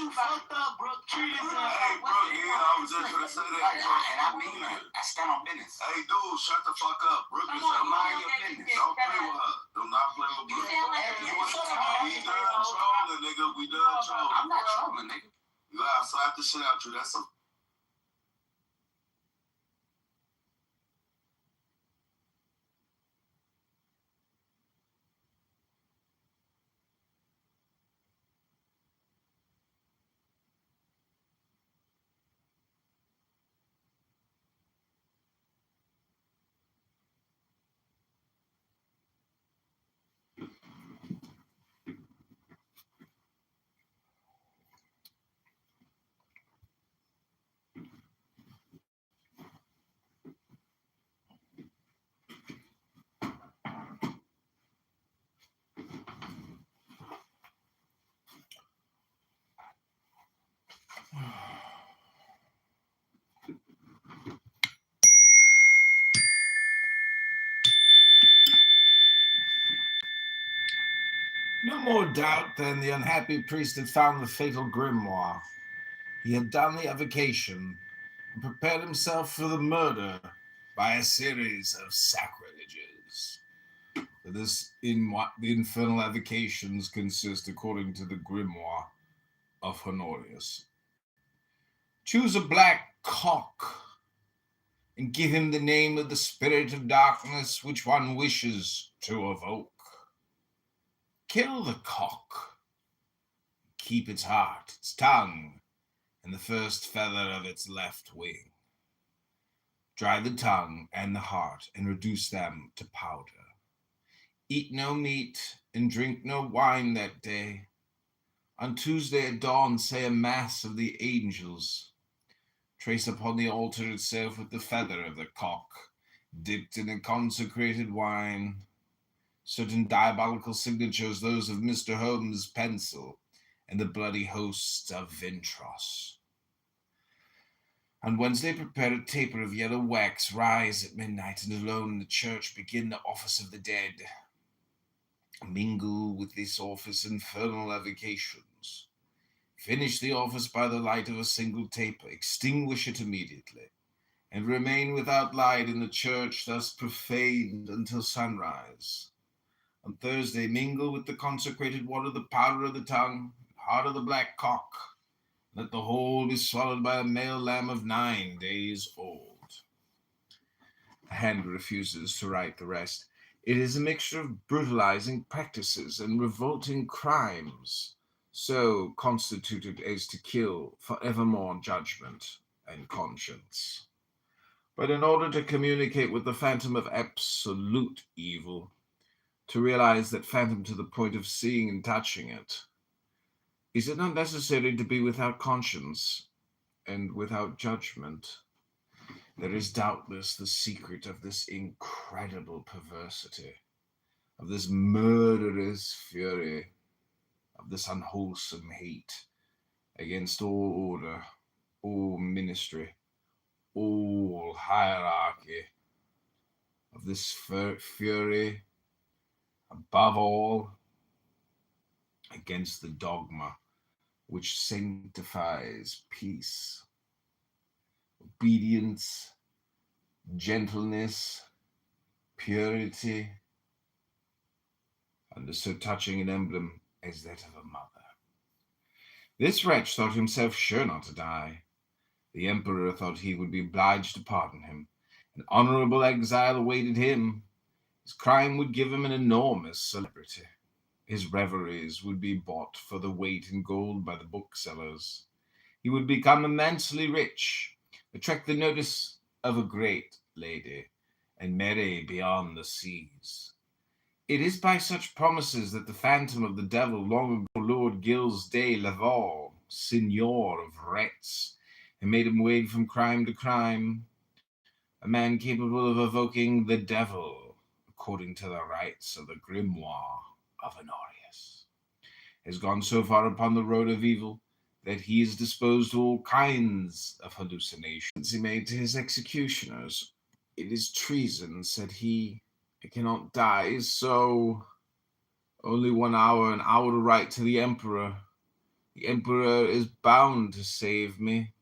you fucked up, Brooke. Hey, Brooke, yeah, I was just gonna say that. And I mean that. I stand on business. Hey, dude, shut the fuck up. Brooke is Mind your business. Don't play with her. Do not play with Brooke. We done trolling, nigga. We done trolling. I'm not trolling, nigga. You gotta slap the shit out you. That's some. No more doubt than the unhappy priest had found the fatal grimoire. He had done the evocation and prepared himself for the murder by a series of sacrileges. The infernal evocations consist, according to the grimoire, of Honorius. Choose a black cock and give him the name of the spirit of darkness which one wishes to evoke. Kill the cock. Keep its heart, its tongue, and the first feather of its left wing. Dry the tongue and the heart and reduce them to powder. Eat no meat and drink no wine that day. On Tuesday at dawn say a mass of the angels. Trace upon the altar itself with the feather of the cock, dipped in a consecrated wine, certain diabolical signatures, those of Mr. Holmes' pencil, and the bloody hosts of Vintros. On Wednesday, prepare a taper of yellow wax, rise at midnight, and alone in the church begin the office of the dead. Mingle with this office infernal evocations. Finish the office by the light of a single taper, extinguish it immediately, and remain without light in the church thus profaned until sunrise. On Thursday, mingle with the consecrated water the powder of the tongue, heart of the black cock. Let the whole be swallowed by a male lamb of 9 days old. A hand refuses to write the rest. It is a mixture of brutalizing practices and revolting crimes, so constituted as to kill forevermore judgment and conscience. But in order to communicate with the phantom of absolute evil, to realize that phantom to the point of seeing and touching it, is it not necessary to be without conscience and without judgment? There is doubtless the secret of this incredible perversity, of this murderous fury, of this unwholesome hate against all order, all ministry, all hierarchy, of this fury, above all, against the dogma which sanctifies peace, obedience, gentleness, purity, under so touching an emblem as that of a mother. This wretch thought himself sure not to die. The emperor thought he would be obliged to pardon him. An honorable exile awaited him. His crime would give him an enormous celebrity. His reveries would be bought for the weight in gold by the booksellers. He would become immensely rich, attract the notice of a great lady, and marry beyond the seas. It is by such promises that the phantom of the devil long ago lured Gilles de Laval, Signor of Retz, and made him wade from crime to crime, a man capable of evoking the devil, according to the rites of the grimoire of Honorius, has gone so far upon the road of evil that he is disposed to all kinds of hallucinations he made to his executioners. It is treason, said he. I cannot die, so only 1 hour, an hour to write to the emperor, The Emperor is bound to save me.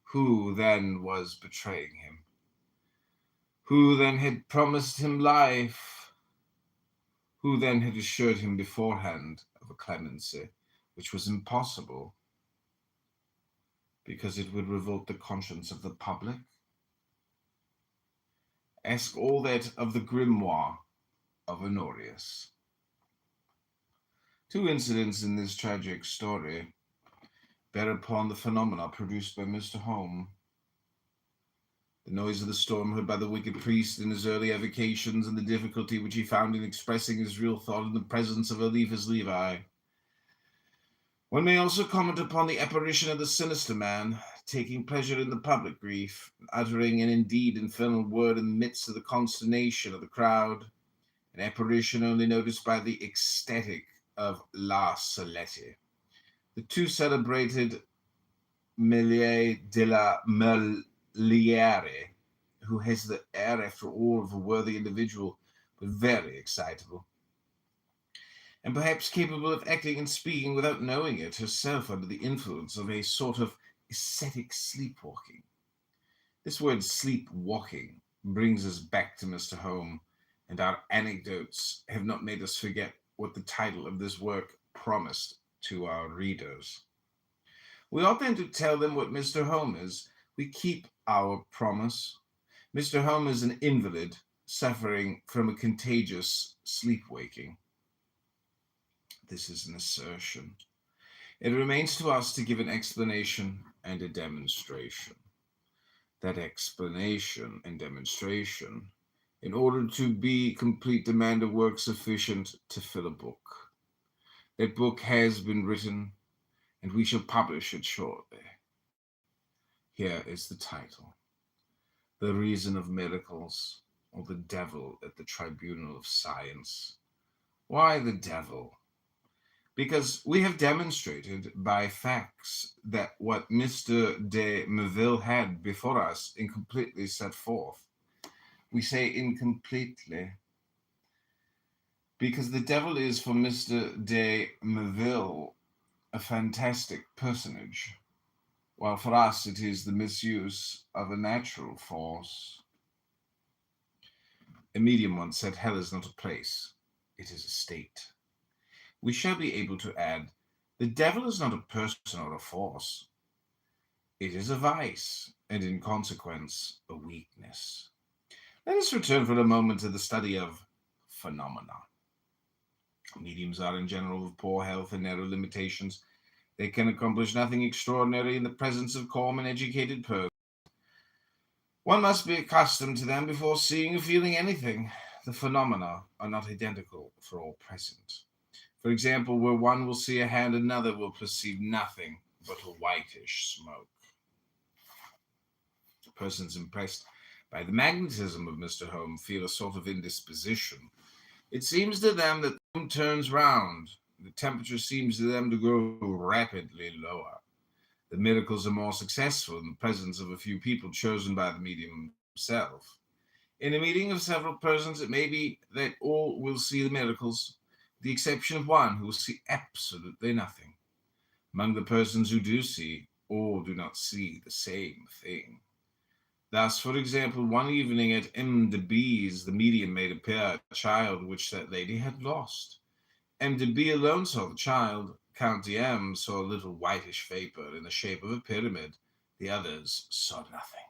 Who then was betraying him? Who then had promised him life? Who then had assured him beforehand of a clemency, which was impossible, because it would revolt the conscience of the public? Ask all that of the grimoire of Honorius. Two incidents in this tragic story bear upon the phenomena produced by Mr. Home. The noise of the storm heard by the wicked priest in his early avocations, and the difficulty which he found in expressing his real thought in the presence of Eliphas Levi. One may also comment upon the apparition of the sinister man, taking pleasure in the public grief, uttering an indeed infernal word in the midst of the consternation of the crowd, an apparition only noticed by the ecstatic of La Salette. The two celebrated Melier de la Meliere, who has the air, after all, of a worthy individual, but very excitable, and perhaps capable of acting and speaking without knowing it herself, under the influence of a sort of ascetic sleepwalking. This word sleepwalking brings us back to Mr. Home, and our anecdotes have not made us forget what the title of this work promised to our readers. We ought then to tell them what Mr. Home is. We keep our promise. Mr. Home is an invalid suffering from a contagious sleepwaking. This is an assertion. It remains to us to give an explanation and a demonstration. That explanation and demonstration, in order to be complete, demand a work sufficient to fill a book. That book has been written, and we shall publish it shortly. Here is the title: The Reason of Miracles, or the Devil at the Tribunal of Science. Why the devil? Because we have demonstrated by facts that what Mr. de Merville had before us incompletely set forth. We say incompletely because the devil is for Mr. de Merville a fantastic personage, while for us it is the misuse of a natural force. A medium once said, hell is not a place, it is a state. We shall be able to add, the devil is not a person or a force. It is a vice, and in consequence, a weakness. Let us return for a moment to the study of phenomena. Mediums are in general of poor health and narrow limitations. They can accomplish nothing extraordinary in the presence of calm and educated persons. One must be accustomed to them before seeing or feeling anything. The phenomena are not identical for all present. For example, where one will see a hand, another will perceive nothing but a whitish smoke. Persons impressed by the magnetism of Mr. Home feel a sort of indisposition. It seems to them that the room turns round. The temperature seems to them to grow rapidly lower. The miracles are more successful in the presence of a few people chosen by the medium himself. In a meeting of several persons, it may be that all will see the miracles, with the exception of one who will see absolutely nothing. Among the persons who do see, all do not see the same thing. Thus, for example, one evening at M. de B.'s, the medium made appear a child which that lady had lost. M. de B. alone saw the child. Count de M. saw a little whitish vapor in the shape of a pyramid. The others saw nothing.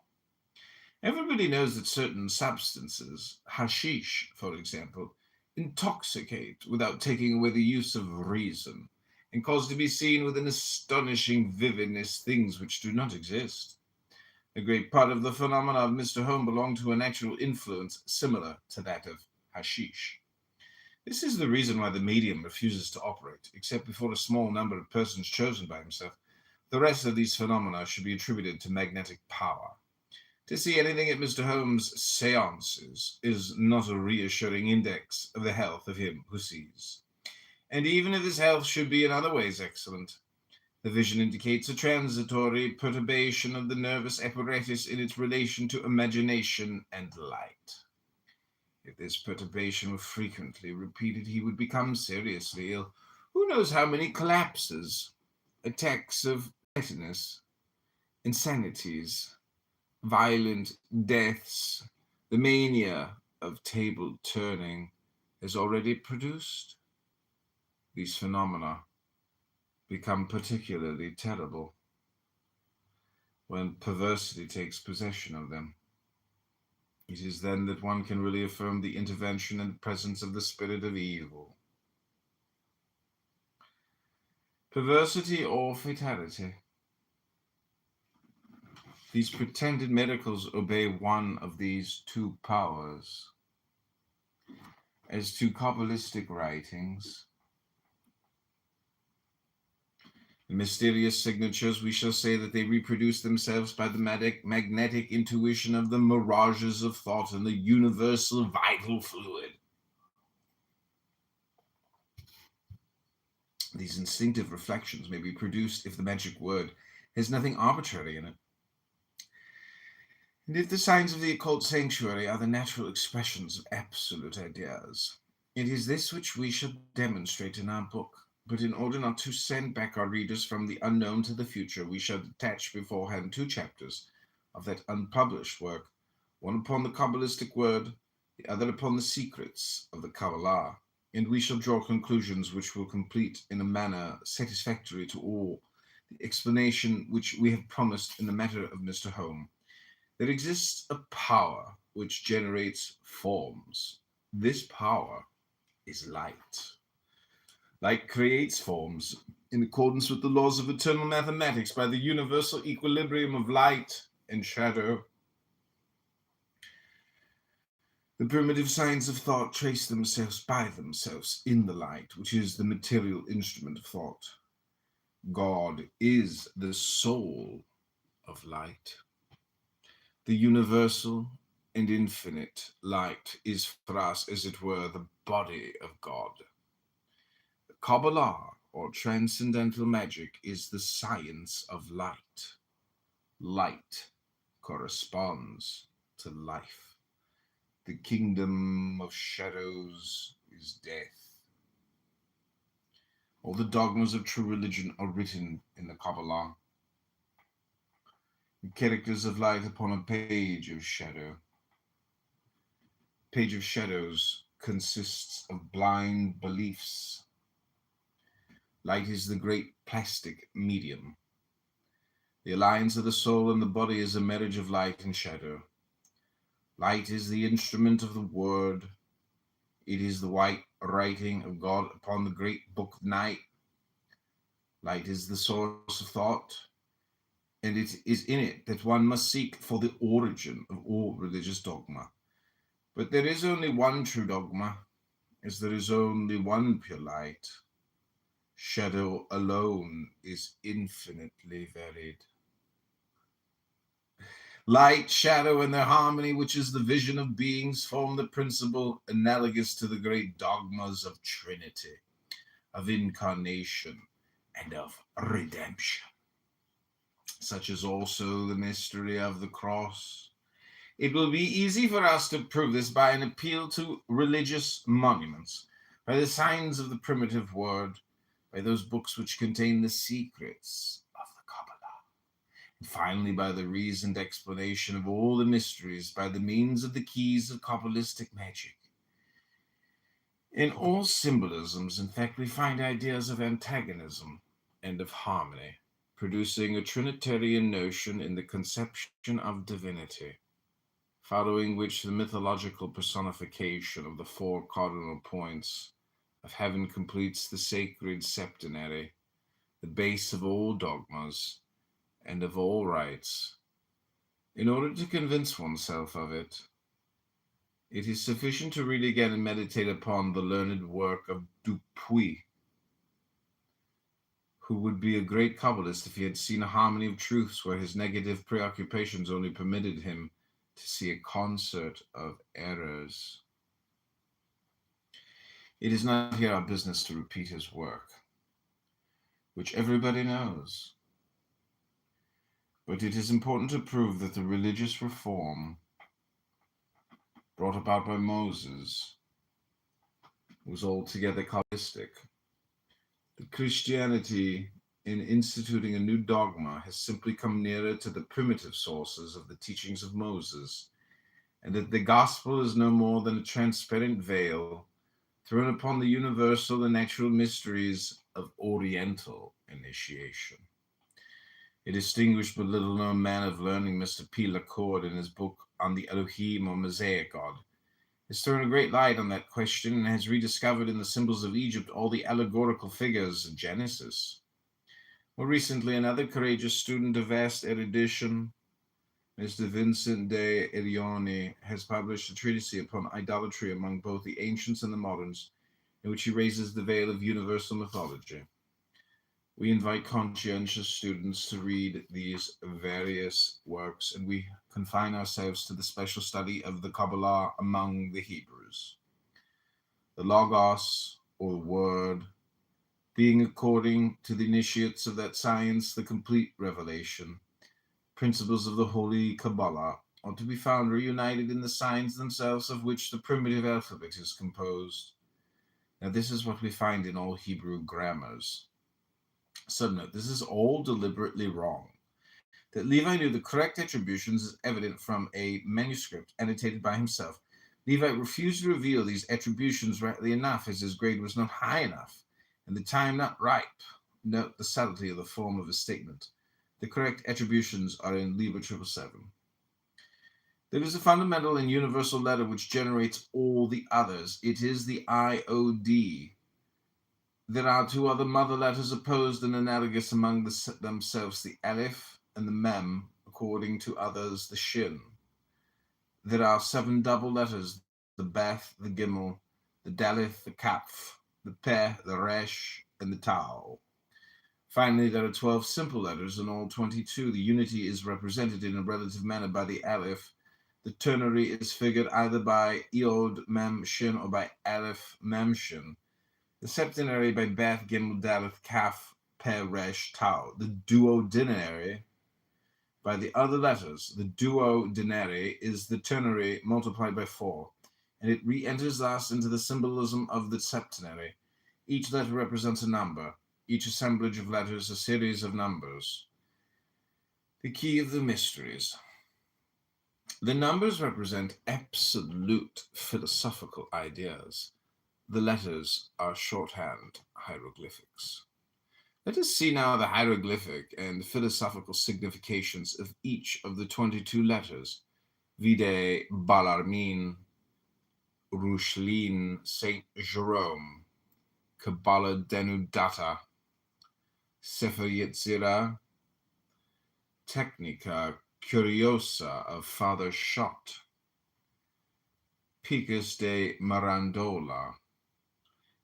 Everybody knows that certain substances, hashish, for example, intoxicate without taking away the use of reason, and cause to be seen with an astonishing vividness things which do not exist. A great part of the phenomena of Mr. Home belong to a natural influence similar to that of hashish. This is the reason why the medium refuses to operate, except before a small number of persons chosen by himself. The rest of these phenomena should be attributed to magnetic power. To see anything at Mr. Holmes' seances is not a reassuring index of the health of him who sees. And even if his health should be in other ways excellent, the vision indicates a transitory perturbation of the nervous apparatus in its relation to imagination and light. If this perturbation were frequently repeated, he would become seriously ill. Who knows how many collapses? attacks of tetanus, insanities, violent deaths, the mania of table turning has already produced. These phenomena become particularly terrible when perversity takes possession of them. It is then that one can really affirm the intervention and presence of the spirit of evil. Perversity or fatality. These pretended miracles obey one of these two powers. As to Kabbalistic writings, the mysterious signatures, we shall say that they reproduce themselves by the magnetic intuition of the mirages of thought and the universal vital fluid. These instinctive reflections may be produced if the magic word has nothing arbitrary in it. And if the signs of the occult sanctuary are the natural expressions of absolute ideas, it is this which we shall demonstrate in our book. But in order not to send back our readers from the unknown to the future, we shall detach beforehand 2 chapters of that unpublished work, one upon the Kabbalistic word, the other upon the secrets of the Kabbalah, and we shall draw conclusions which will complete in a manner satisfactory to all the explanation which we have promised in the matter of Mr. Home. There exists a power which generates forms. This power is light. Light creates forms in accordance with the laws of eternal mathematics by the universal equilibrium of light and shadow. The primitive signs of thought trace themselves by themselves in the light, which is the material instrument of thought. God is the soul of light. The universal and infinite light is for us, as it were, the body of God. The Kabbalah, or transcendental magic, is the science of light. Light corresponds to life. The kingdom of shadows is death. All the dogmas of true religion are written in the Kabbalah. The characters of light upon a page of shadow. Page of shadows consists of blind beliefs. Light is the great plastic medium. The alliance of the soul and the body is a marriage of light and shadow. Light is the instrument of the word. It is the white writing of God upon the great book of night. Light is the source of thought, and it is in it that one must seek for the origin of all religious dogma. But there is only one true dogma, as there is only one pure light. Shadow alone is infinitely varied. Light, shadow, and their harmony, which is the vision of beings, form the principle analogous to the great dogmas of Trinity, of incarnation, and of redemption. Such is also the mystery of the cross. It will be easy for us to prove this by an appeal to religious monuments, by the signs of the primitive word, by those books which contain the secrets of the Kabbalah, and finally by the reasoned explanation of all the mysteries by the means of the keys of Kabbalistic magic. In all symbolisms, in fact, we find ideas of antagonism and of harmony, producing a Trinitarian notion in the conception of divinity, following which the mythological personification of the 4 cardinal points of heaven completes the sacred septenary, the base of all dogmas and of all rites. In order to convince oneself of it, it is sufficient to read again and meditate upon the learned work of Dupuy, who would be a great Kabbalist if he had seen a harmony of truths where his negative preoccupations only permitted him to see a concert of errors. It is not here our business to repeat his work, which everybody knows, but it is important to prove that the religious reform brought about by Moses was altogether Kabbalistic. The Christianity in instituting a new dogma has simply come nearer to the primitive sources of the teachings of Moses, and that the gospel is no more than a transparent veil thrown upon the universal and natural mysteries of Oriental initiation. A distinguished but little known man of learning, Mr. P. Lacord, in his book on the Elohim or Mosaic God, has thrown a great light on that question and has rediscovered in the symbols of Egypt all the allegorical figures of Genesis. More recently, another courageous student of vast erudition, Mr. Vincent de Irione, has published a treatise upon idolatry among both the ancients and the moderns, in which he raises the veil of universal mythology. We invite conscientious students to read these various works, and we confine ourselves to the special study of the Kabbalah among the Hebrews. The Logos, or Word, being, according to the initiates of that science, the complete revelation, principles of the Holy Kabbalah are to be found reunited in the signs themselves of which the primitive alphabet is composed. Now, this is what we find in all Hebrew grammars. Subnote, this is all deliberately wrong. That Levi knew the correct attributions is evident from a manuscript annotated by himself. Levi refused to reveal these attributions rightly enough, as his grade was not high enough, and the time not ripe. Note the subtlety of the form of his statement. The correct attributions are in Liber 777. There is a fundamental and universal letter which generates all the others. It is the IOD. There are two other mother letters opposed and analogous among themselves, the Aleph and the Mem, according to others, the Shin. There are 7 double letters, the Beth, the Gimel, the Daleth, the Kapf, the Peh, the Resh, and the Tau. Finally, there are 12 simple letters in all 22. The unity is represented in a relative manner by the Aleph. The ternary is figured either by Iod Mem Shin or by Aleph Mem Shin. The septenary by Beth Gimel Daleth Kaf Peh Resh Tau. The duodinary by the other letters. The duodinary is the ternary multiplied by 4, and it re-enters thus into the symbolism of the septenary. Each letter represents a number, each assemblage of letters a series of numbers. The key of the mysteries. The numbers represent absolute philosophical ideas. The letters are shorthand hieroglyphics. Let us see now the hieroglyphic and philosophical significations of each of the 22 letters. Vide Balarmin, Rushlin, Saint Jerome, Kabbalah Denudata, Sefer Yetzirah, Technica Curiosa of Father Schott, Picus de Mirandola,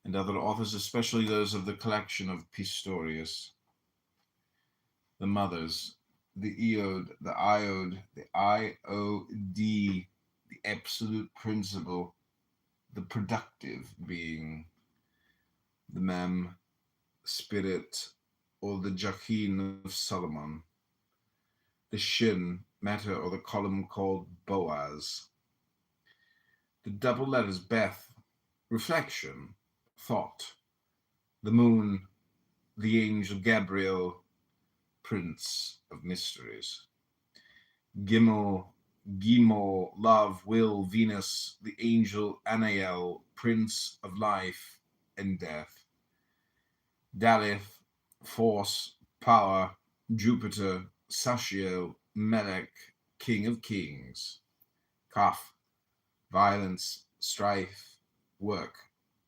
and other authors, especially those of the collection of Pistorius. The mothers, the Eod, the Iod, the IOD, the absolute principle, the productive being, the Mem, spirit, or the Jachin of Solomon, the Shin, matter, or the column called Boaz, the double letters Beth, reflection, thought, the moon, the angel Gabriel, prince of mysteries, Gimel, love, will, Venus, the angel Anael, prince of life and death, Daleth, force, power, Jupiter, Sachiel, Melech, king of kings, Kaf, violence, strife, work,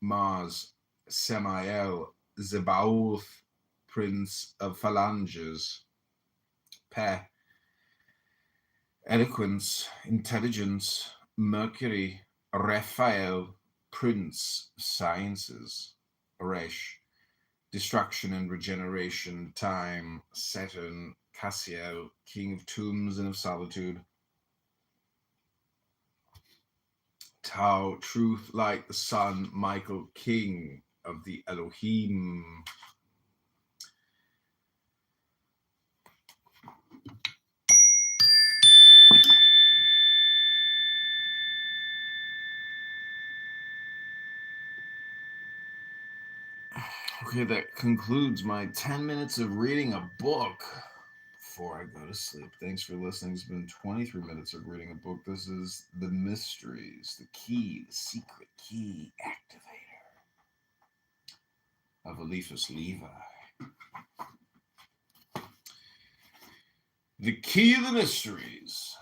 Mars, Samael, Zebaoth, prince of phalanges, Peh, eloquence, intelligence, Mercury, Raphael, prince of sciences, Resh, destruction and regeneration, time, Saturn, Cassiel, king of tombs and of solitude, Tau, truth, light, the sun, Michael, king of the Elohim. Okay, that concludes my 10 minutes of reading a book before I go to sleep. Thanks for listening. It's been 23 minutes of reading a book. This is The Mysteries, the Key, the Secret Key Activator of Eliphas Levi. The Key of the Mysteries.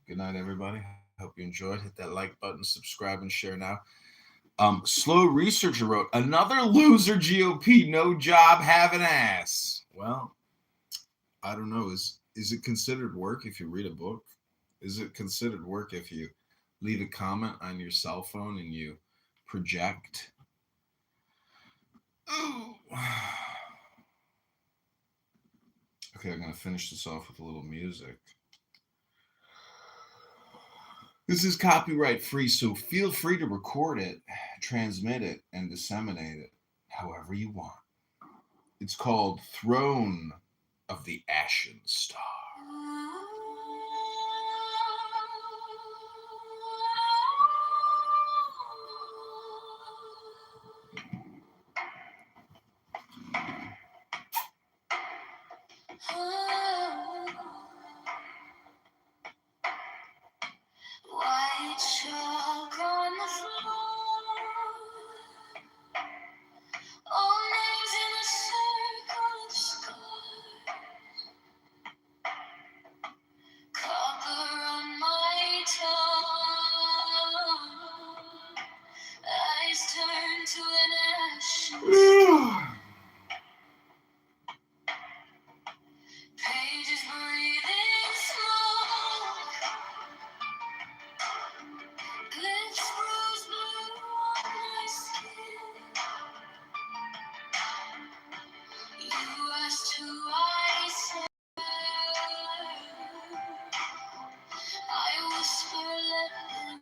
Good night, everybody. Hope you enjoyed. Hit that like button, subscribe, and share now. Slow Researcher wrote, another loser GOP, no job, have an ass. Well, I don't know. Is it considered work if you read a book? Is it considered work if you leave a comment on your cell phone and you project? Oh. Okay, I'm going to finish this off with a little music. This is copyright free, so feel free to record it, transmit it, and disseminate it however you want. It's called Throne of the Ashen Star. White chalk on the floor, all names in a circle of scars, copper on my tongue, eyes turn to an ashen star, pages breathing smoke, lips bruised blue on my skin. You asked who I said. I whisper, let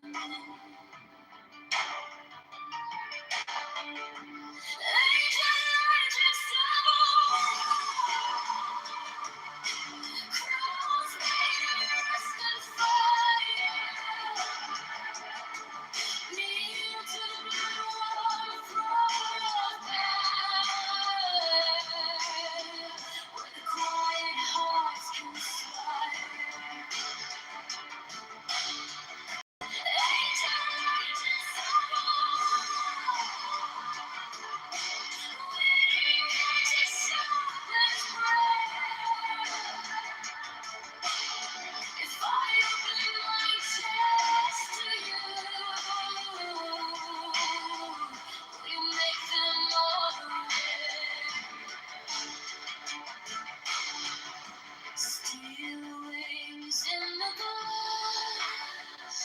them in. Agent stumble. Cross fingers and fire. Kneel to the warm throne of power, where the quiet hearts conspire. Steel wings in the glass,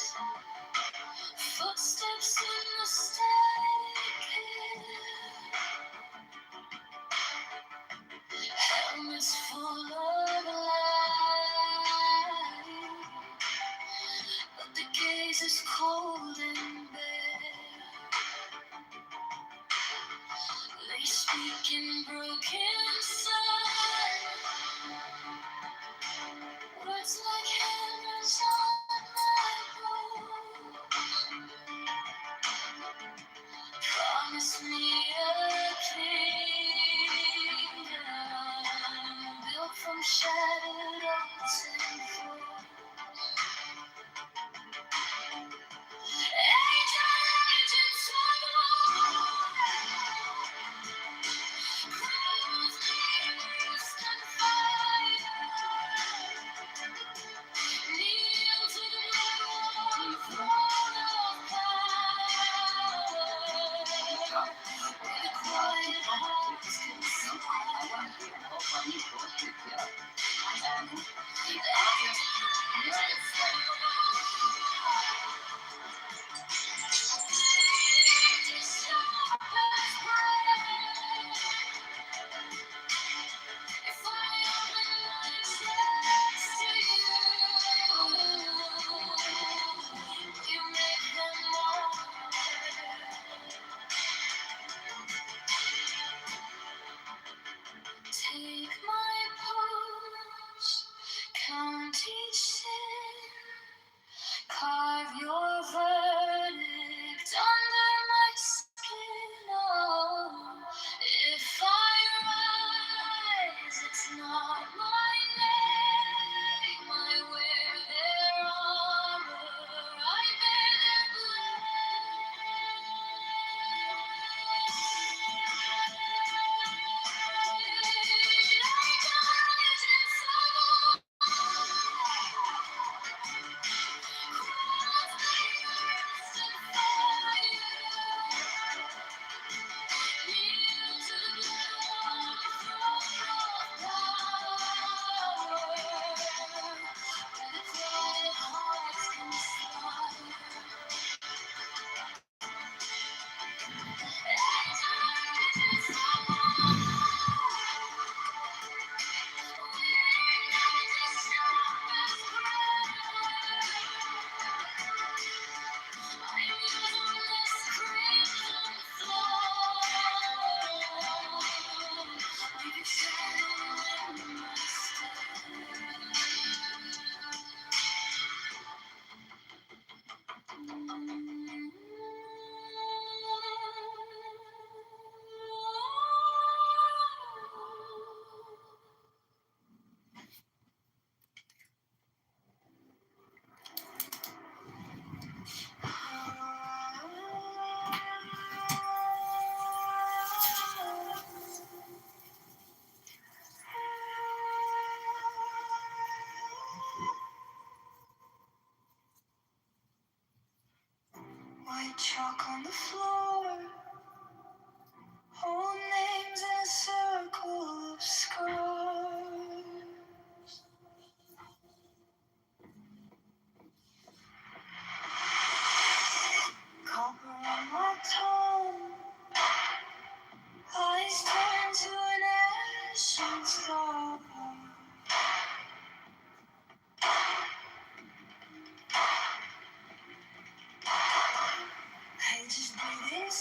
footsteps in the static air, helmets full of light, but the gaze is cold and bare. They speak in broken sign, words like hammers on my bones. Promise me a kingdom built from shattered oaks and thorns. Agent trouble, crows roost and fire. Kneel to the warm throne of power, where the quiet hearts conspire. If I open my chest to you, you make them all. Take my pulse, count each sin. chalk on the floor. Old names in a circle of scars. Copper on my tongue. Eyes turn to an ashen star. Pages breathing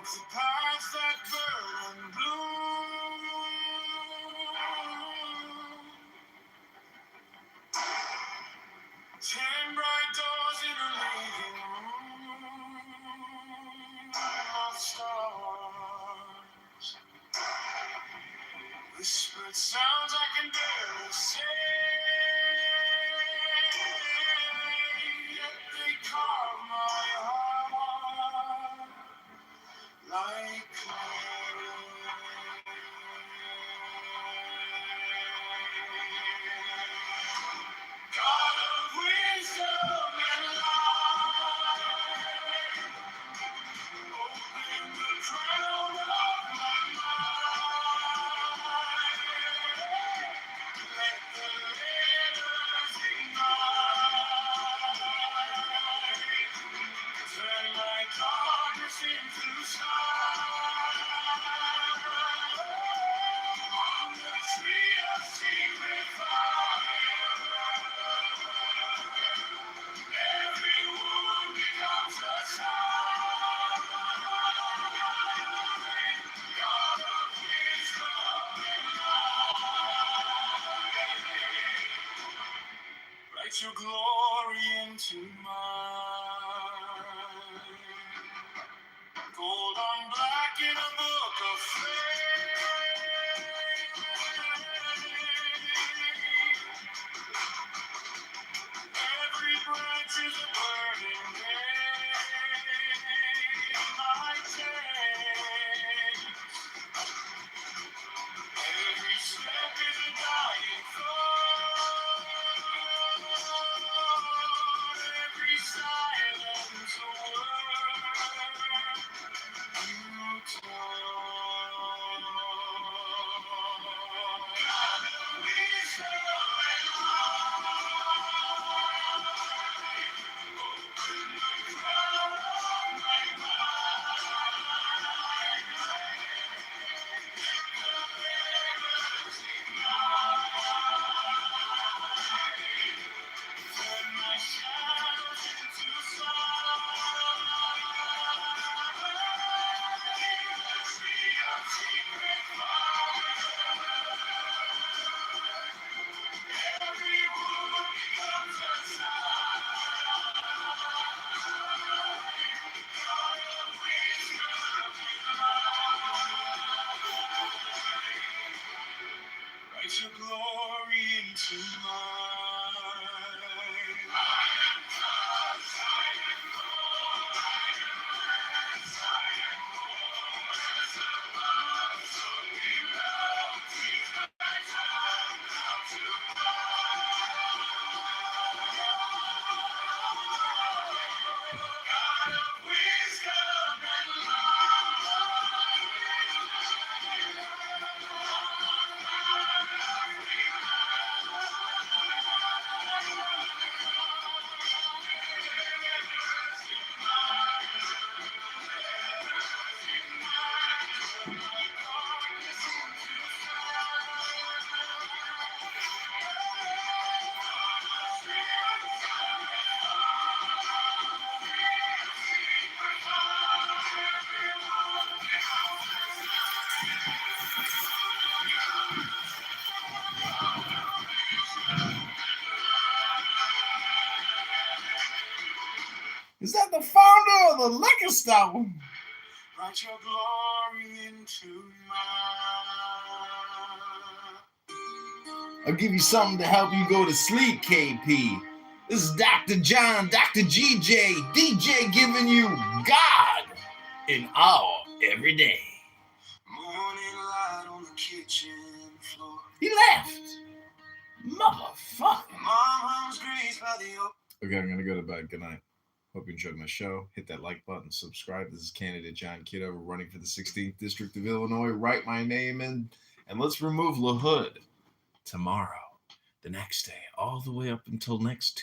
walk the paths that burn and bloom. 10 bright doors in a living room of stars. Whispered sounds I can barely say, yet they carve my heart like clay. God of wisdom and light, open the crown of my mind. Let the letters ignite. Turn my darkness into sunshine. On the tree of secret fire. Every wound becomes a sign. God of wisdom and light. Write your glory into mine. Gold on black in a book of fame. Every branch is a burning name I take. Every step is a dying thought. Every silence a word you told. God of wisdom and light, open the crown of my mind. Turn my shadows into sunlight. Tree of secret fire. Every wound becomes a sign. God of wisdom and light. Write your glory into God of wisdom and Is that the founder of the liquor store? write your glory into mine. I'll give you something to help you go to sleep, KP. This is Dr. John, Dr. GJ, DJ giving you God in our every day. Morning light on the kitchen floor. He left. Motherfucker. Mom's greased by the oak. Okay, I'm going to go to bed. Good night. Hope you enjoyed my show. Hit that like button. Subscribe. This is candidate John Kitover running for the 16th District of Illinois. Write my name in, and let's remove LaHood tomorrow, the next day, all the way up until next Tuesday.